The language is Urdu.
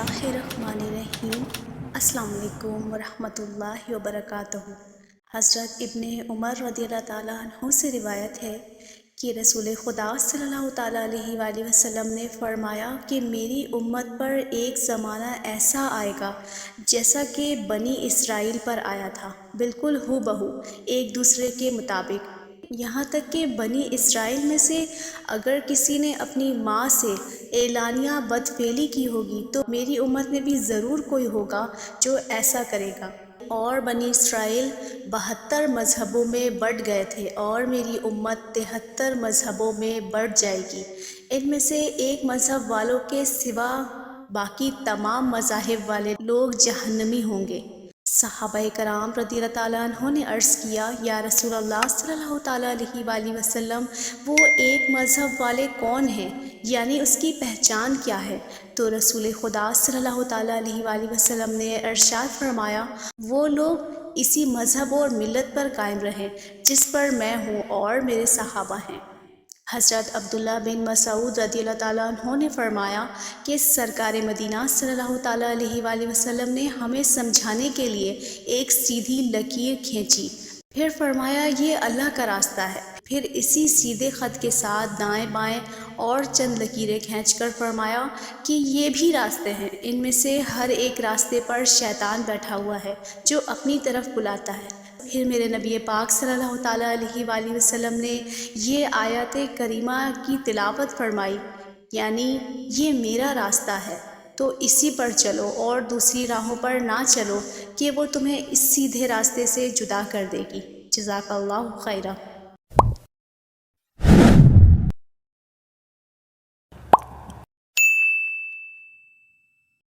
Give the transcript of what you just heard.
اللہ الرحمن الرحیم۔ السلام علیکم ورحمۃ اللہ وبرکاتہ۔ حضرت ابن عمر رضی اللہ تعالیٰ عنہ سے روایت ہے کہ رسول خدا صلی اللہ تعالیٰ علیہ وآلہ وسلم نے فرمایا کہ میری امت پر ایک زمانہ ایسا آئے گا جیسا کہ بنی اسرائیل پر آیا تھا، بالکل ہو بہو ایک دوسرے کے مطابق، یہاں تک کہ بنی اسرائیل میں سے اگر کسی نے اپنی ماں سے اعلانیہ بدفعلی کی ہوگی تو میری امت میں بھی ضرور کوئی ہوگا جو ایسا کرے گا۔ اور بنی اسرائیل 72 مذہبوں میں بٹ گئے تھے اور میری امت 73 مذہبوں میں بٹ جائے گی۔ ان میں سے ایک مذہب والوں کے سوا باقی تمام مذاہب والے لوگ جہنمی ہوں گے۔ صحابہ کرام رضی اللہ تعالیٰ عنہ نے عرض کیا، یا رسول اللہ صلی اللہ تعالیٰ علیہ وآلہ وسلم، وہ ایک مذہب والے کون ہیں، یعنی اس کی پہچان کیا ہے؟ تو رسول خدا صلی اللہ تعالیٰ علیہ وآلہ وسلم نے ارشاد فرمایا، وہ لوگ اسی مذہب اور ملت پر قائم رہیں جس پر میں ہوں اور میرے صحابہ ہیں۔ حضرت عبداللہ بن مسعود رضی اللہ تعالیٰ عنہ نے فرمایا کہ سرکار مدینہ صلی اللہ تعالیٰ علیہ وآلہ وسلم نے ہمیں سمجھانے کے لیے ایک سیدھی لکیر کھینچی، پھر فرمایا یہ اللہ کا راستہ ہے، پھر اسی سیدھے خط کے ساتھ دائیں بائیں اور چند لکیریں کھینچ کر فرمایا کہ یہ بھی راستے ہیں، ان میں سے ہر ایک راستے پر شیطان بیٹھا ہوا ہے جو اپنی طرف بلاتا ہے۔ پھر میرے نبی پاک صلی اللہ تعالیٰ علیہ وآلہ وسلم نے یہ آیات کریمہ کی تلاوت فرمائی، یعنی یہ میرا راستہ ہے تو اسی پر چلو اور دوسری راہوں پر نہ چلو کہ وہ تمہیں اس سیدھے راستے سے جدا کر دے گی۔ جزاک اللہ خیرہ۔